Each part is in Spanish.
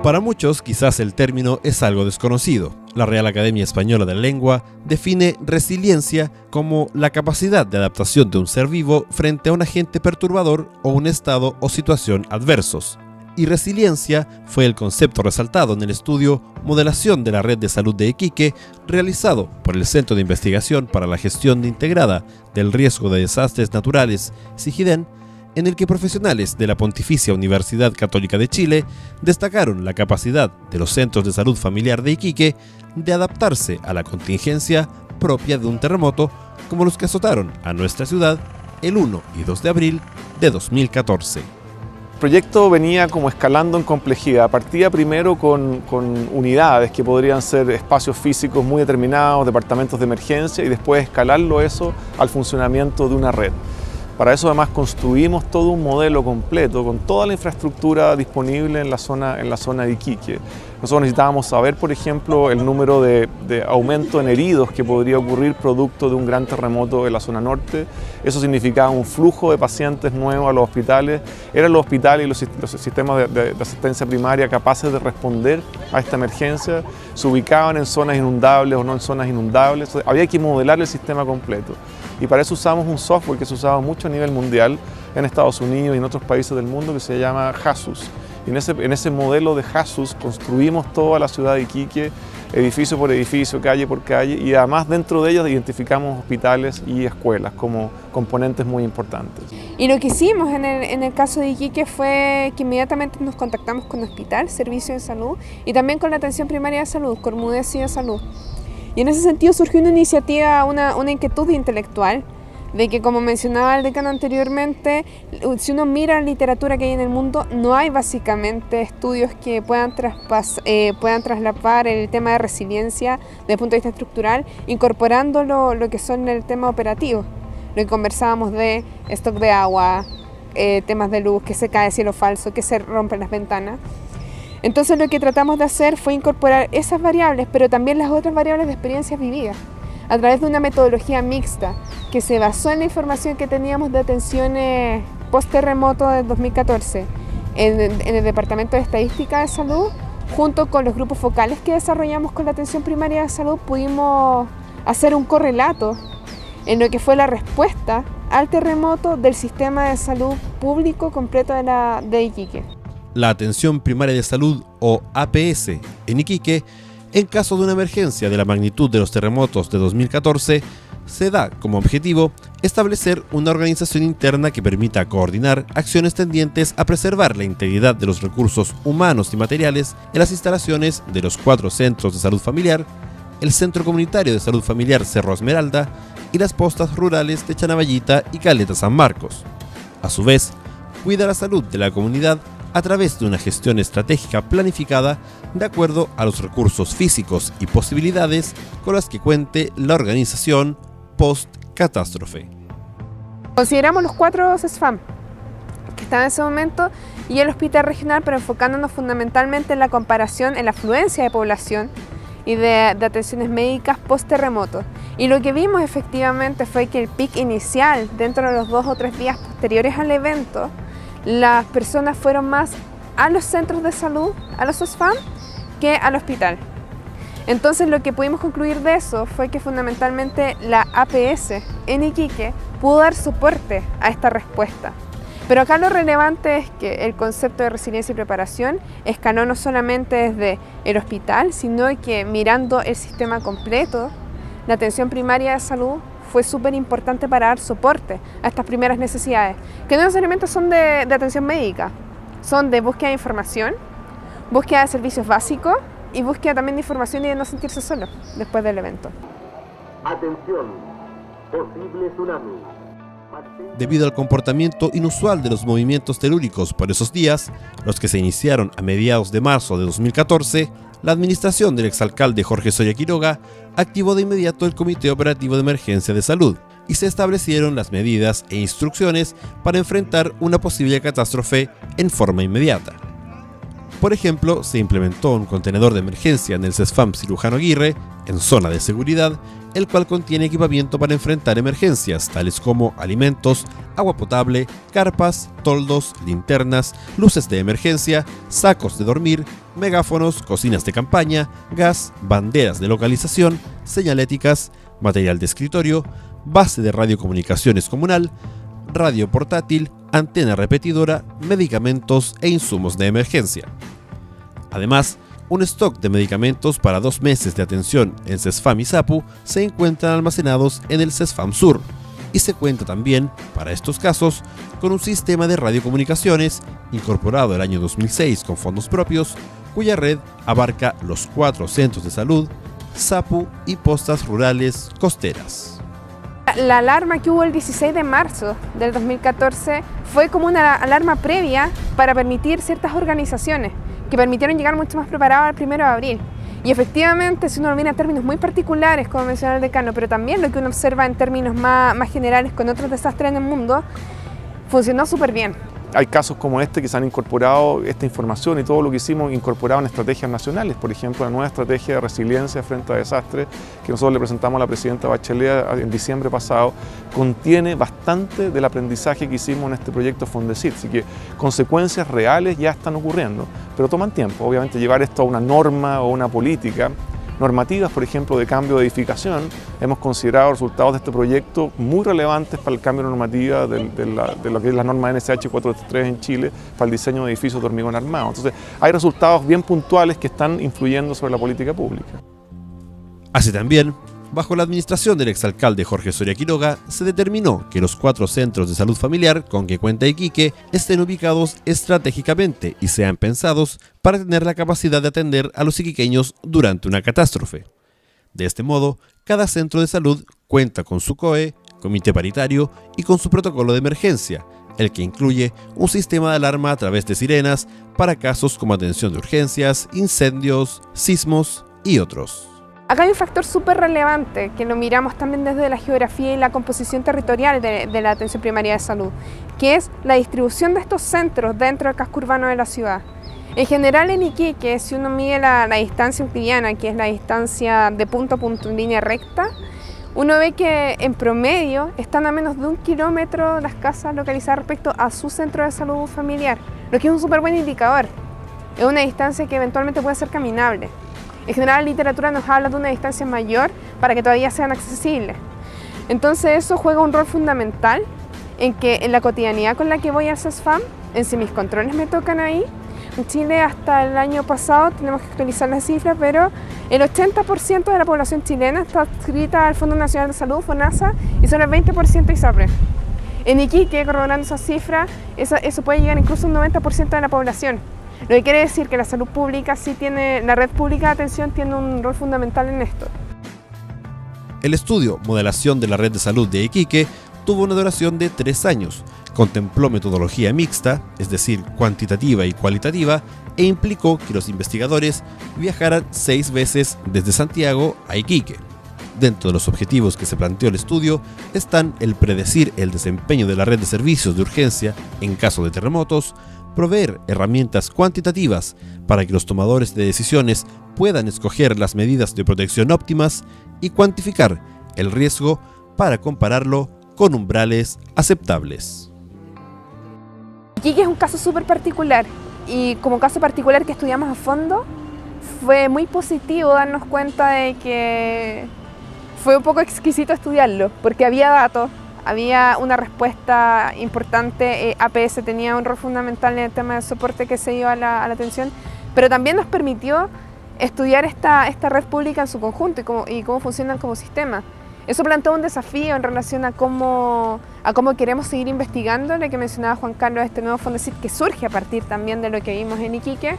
Para muchos, quizás el término es algo desconocido. La Real Academia Española de la Lengua define resiliencia como la capacidad de adaptación de un ser vivo frente a un agente perturbador o un estado o situación adversos. Y resiliencia fue el concepto resaltado en el estudio Modelación de la Red de Salud de Iquique, realizado por el Centro de Investigación para la Gestión Integrada del Riesgo de Desastres Naturales, CIGIDEN, en el que profesionales de la Pontificia Universidad Católica de Chile destacaron la capacidad de los centros de salud familiar de Iquique de adaptarse a la contingencia propia de un terremoto como los que azotaron a nuestra ciudad el 1 y 2 de abril de 2014. El proyecto venía como escalando en complejidad. Partía primero con unidades que podrían ser espacios físicos muy determinados, departamentos de emergencia, y después escalarlo eso al funcionamiento de una red. Para eso además construimos todo un modelo completo con toda la infraestructura disponible en la zona de Iquique. Nosotros necesitábamos saber, por ejemplo, el número de aumento en heridos que podría ocurrir producto de un gran terremoto en la zona norte. Eso significaba un flujo de pacientes nuevos a los hospitales. Eran los hospitales y los sistemas de asistencia primaria capaces de responder a esta emergencia. Se ubicaban en zonas inundables o no en zonas inundables. Entonces, había que modelar el sistema completo. Y para eso usamos un software que se usaba mucho a nivel mundial en Estados Unidos y en otros países del mundo que se llama HASUS. Y en ese modelo de HASUS construimos toda la ciudad de Iquique, edificio por edificio, calle por calle, y además dentro de ellas identificamos hospitales y escuelas como componentes muy importantes. Y lo que hicimos en el caso de Iquique fue que inmediatamente nos contactamos con el hospital, servicio de salud, y también con la atención primaria de salud, Cormudez y de salud. Y en ese sentido surgió una iniciativa, una inquietud intelectual, de que, como mencionaba el decano anteriormente, si uno mira la literatura que hay en el mundo, no hay básicamente estudios que puedan traslapar el tema de resiliencia desde el punto de vista estructural, incorporando lo que son el tema operativo. Lo que conversábamos de stock de agua, temas de luz, que se cae cielo falso, que se rompen las ventanas. Entonces lo que tratamos de hacer fue incorporar esas variables, pero también las otras variables de experiencias vividas, a través de una metodología mixta que se basó en la información que teníamos de atenciones post-terremoto del 2014 en el Departamento de Estadística de Salud, junto con los grupos focales que desarrollamos con la atención primaria de salud. Pudimos hacer un correlato en lo que fue la respuesta al terremoto del sistema de salud público completo de Iquique. La atención primaria de salud, o APS, en Iquique, en caso de una emergencia de la magnitud de los terremotos de 2014, se da como objetivo establecer una organización interna que permita coordinar acciones tendientes a preservar la integridad de los recursos humanos y materiales en las instalaciones de los 4 centros de salud familiar, el Centro Comunitario de Salud Familiar Cerro Esmeralda y las postas rurales de Chanavallita y Caleta San Marcos. A su vez, cuida la salud de la comunidad a través de una gestión estratégica planificada de acuerdo a los recursos físicos y posibilidades con las que cuente la organización post-catástrofe. Consideramos los 4 CESFAM que están en ese momento y el hospital regional, pero enfocándonos fundamentalmente en la comparación, en la afluencia de población y de atenciones médicas post-terremoto. Y lo que vimos efectivamente fue que el pic inicial, dentro de los 2 o 3 días posteriores al evento, las personas fueron más a los centros de salud, a los CESFAM, que al hospital. Entonces lo que pudimos concluir de eso fue que fundamentalmente la APS en Iquique pudo dar soporte a esta respuesta. Pero acá lo relevante es que el concepto de resiliencia y preparación escaló no solamente desde el hospital, sino que mirando el sistema completo, la atención primaria de salud fue súper importante para dar soporte a estas primeras necesidades, que no necesariamente son de atención médica, son de búsqueda de información, búsqueda de servicios básicos y búsqueda también de información y de no sentirse solo después del evento. Atención, posible tsunami. Debido al comportamiento inusual de los movimientos telúricos por esos días, los que se iniciaron a mediados de marzo de 2014, la administración del exalcalde Jorge Soria Quiroga activó de inmediato el Comité Operativo de Emergencia de Salud y se establecieron las medidas e instrucciones para enfrentar una posible catástrofe en forma inmediata. Por ejemplo, se implementó un contenedor de emergencia en el CESFAM Cirujano Aguirre, en zona de seguridad, el cual contiene equipamiento para enfrentar emergencias, tales como alimentos, agua potable, carpas, toldos, linternas, luces de emergencia, sacos de dormir, megáfonos, cocinas de campaña, gas, banderas de localización, señaléticas, material de escritorio, base de radiocomunicaciones comunal, radio portátil, antena repetidora, medicamentos e insumos de emergencia. Además, un stock de medicamentos para 2 meses de atención en CESFAM y SAPU se encuentran almacenados en el CESFAM Sur, y se cuenta también, para estos casos, con un sistema de radiocomunicaciones incorporado el año 2006 con fondos propios, cuya red abarca los 4 centros de salud, SAPU y postas rurales costeras. La alarma que hubo el 16 de marzo del 2014 fue como una alarma previa para permitir ciertas organizaciones que permitieron llegar mucho más preparados al 1 de abril. Y efectivamente, si uno lo mira en términos muy particulares, como mencionó el decano, pero también lo que uno observa en términos más generales con otros desastres en el mundo, funcionó súper bien. Hay casos como este que se han incorporado esta información y todo lo que hicimos incorporado en estrategias nacionales. Por ejemplo, la nueva estrategia de resiliencia frente a desastres que nosotros le presentamos a la presidenta Bachelet en diciembre pasado contiene bastante del aprendizaje que hicimos en este proyecto Fondesit. Así que consecuencias reales ya están ocurriendo, pero toman tiempo. Obviamente llevar esto a una norma o una política. Normativas, por ejemplo, de cambio de edificación, hemos considerado resultados de este proyecto muy relevantes para el cambio de normativa de lo que es la norma NSH 433 en Chile para el diseño de edificios de hormigón armado. Entonces, hay resultados bien puntuales que están influyendo sobre la política pública. Así también, bajo la administración del exalcalde Jorge Soria Quiroga, se determinó que los 4 centros de salud familiar con que cuenta Iquique estén ubicados estratégicamente y sean pensados para tener la capacidad de atender a los iquiqueños durante una catástrofe. De este modo, cada centro de salud cuenta con su COE, comité paritario y con su protocolo de emergencia, el que incluye un sistema de alarma a través de sirenas para casos como atención de urgencias, incendios, sismos y otros. Acá hay un factor súper relevante que lo miramos también desde la geografía y la composición territorial de la atención primaria de salud, que es la distribución de estos centros dentro del casco urbano de la ciudad. En general en Iquique, si uno mide la distancia euclidiana, que es la distancia de punto a punto en línea recta, uno ve que en promedio están a menos de 1 kilómetro las casas localizadas respecto a su centro de salud familiar, lo que es un súper buen indicador. Es una distancia que eventualmente puede ser caminable. En general la literatura nos habla de una distancia mayor para que todavía sean accesibles. Entonces eso juega un rol fundamental en que en la cotidianidad con la que voy a CESFAM, en si mis controles me tocan ahí. En Chile hasta el año pasado, tenemos que actualizar las cifras, pero el 80% de la población chilena está adscrita al Fondo Nacional de Salud, FONASA, y solo el 20% ISAPRE. En Iquique, corroborando esa cifra, eso puede llegar incluso a un 90% de la población. Lo que quiere decir que la salud pública la red pública de atención tiene un rol fundamental en esto. El estudio Modelación de la Red de Salud de Iquique tuvo una duración de 3 años, contempló metodología mixta, es decir, cuantitativa y cualitativa, e implicó que los investigadores viajaran 6 veces desde Santiago a Iquique. Dentro de los objetivos que se planteó el estudio están el predecir el desempeño de la red de servicios de urgencia en caso de terremotos, proveer herramientas cuantitativas para que los tomadores de decisiones puedan escoger las medidas de protección óptimas y cuantificar el riesgo para compararlo con umbrales aceptables. Iquique es un caso súper particular y como caso particular que estudiamos a fondo fue muy positivo darnos cuenta de que fue un poco exquisito estudiarlo porque había datos. Había una respuesta importante, APS tenía un rol fundamental en el tema del soporte que se dio a la atención, pero también nos permitió estudiar esta red pública en su conjunto y cómo funcionan como sistema. Eso planteó un desafío en relación a cómo queremos seguir investigando, lo que mencionaba Juan Carlos, este nuevo Fondesit que surge a partir también de lo que vimos en Iquique,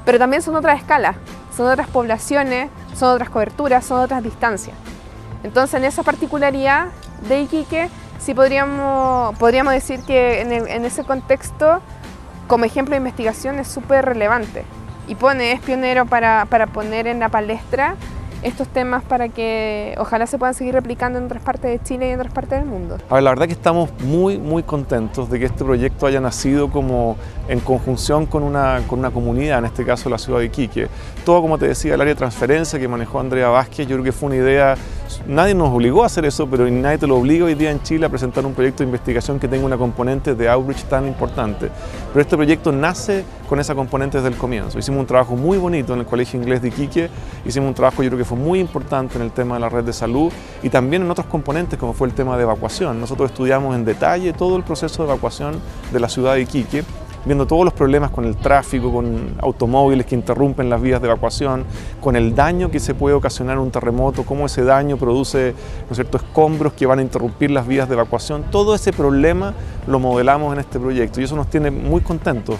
pero también son otras escalas, son otras poblaciones, son otras coberturas, son otras distancias. Entonces en esa particularidad de Iquique, sí podríamos decir que en ese contexto, como ejemplo de investigación, es súper relevante y es pionero para poner en la palestra estos temas para que ojalá se puedan seguir replicando en otras partes de Chile y en otras partes del mundo. A ver, la verdad que estamos muy contentos de que este proyecto haya nacido como en conjunción con una comunidad, en este caso la ciudad de Iquique. Todo, como te decía, el área de transferencia que manejó Andrea Vázquez, yo creo que fue una idea, nadie nos obligó a hacer eso, pero nadie te lo obliga hoy día en Chile a presentar un proyecto de investigación que tenga una componente de outreach tan importante. Pero este proyecto nace con esa componente desde el comienzo. Hicimos un trabajo muy bonito en el Colegio Inglés de Iquique, hicimos un trabajo yo creo que fue muy importante en el tema de la red de salud y también en otros componentes como fue el tema de evacuación. Nosotros estudiamos en detalle todo el proceso de evacuación de la ciudad de Iquique, viendo todos los problemas con el tráfico, con automóviles que interrumpen las vías de evacuación, con el daño que se puede ocasionar un terremoto, cómo ese daño produce, ¿no es cierto?, escombros que van a interrumpir las vías de evacuación. Todo ese problema lo modelamos en este proyecto y eso nos tiene muy contentos.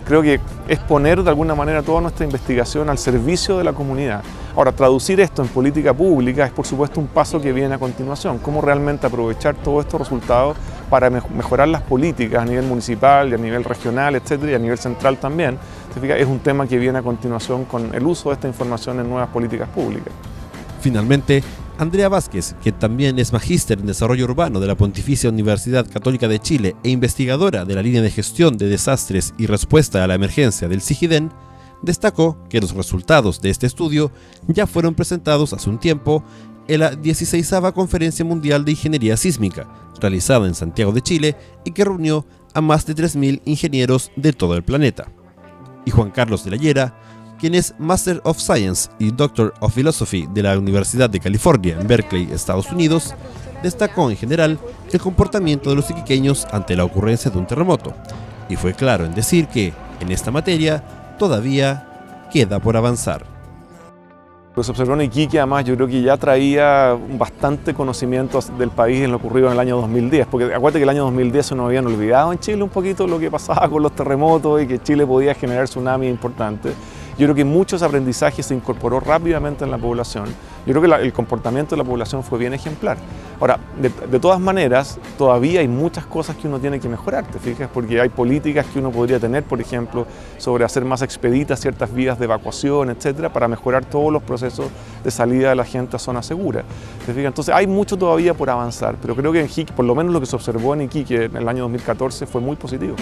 Creo que es poner de alguna manera toda nuestra investigación al servicio de la comunidad. Ahora, traducir esto en política pública es por supuesto un paso que viene a continuación. Cómo realmente aprovechar todos estos resultados para mejorar las políticas a nivel municipal y a nivel regional, etcétera, y a nivel central también. Es un tema que viene a continuación con el uso de esta información en nuevas políticas públicas. Finalmente, Andrea Vázquez, que también es magíster en desarrollo urbano de la Pontificia Universidad Católica de Chile e investigadora de la línea de gestión de desastres y respuesta a la emergencia del CIGIDEN, destacó que los resultados de este estudio ya fueron presentados hace un tiempo en la 16ª Conferencia Mundial de Ingeniería Sísmica, realizada en Santiago de Chile y que reunió a más de 3.000 ingenieros de todo el planeta. Y Juan Carlos de la Llera, quien es Master of Science y Doctor of Philosophy de la Universidad de California en Berkeley, Estados Unidos, destacó en general el comportamiento de los iquiqueños ante la ocurrencia de un terremoto, y fue claro en decir que, en esta materia, todavía queda por avanzar. Lo que se observó en Iquique, además, yo creo que ya traía bastante conocimiento del país en lo ocurrido en el año 2010, porque acuérdate que el año 2010 se nos habían olvidado en Chile un poquito lo que pasaba con los terremotos y que Chile podía generar tsunamis importantes. Yo creo que muchos aprendizajes se incorporó rápidamente en la población. Yo creo que el comportamiento de la población fue bien ejemplar. Ahora, de todas maneras, todavía hay muchas cosas que uno tiene que mejorar, ¿te fijas? Porque hay políticas que uno podría tener, por ejemplo, sobre hacer más expeditas ciertas vías de evacuación, etcétera, para mejorar todos los procesos de salida de la gente a zona segura. ¿Te fijas? Entonces, hay mucho todavía por avanzar, pero creo que en Iquique, por lo menos lo que se observó en Iquique en el año 2014, fue muy positivo.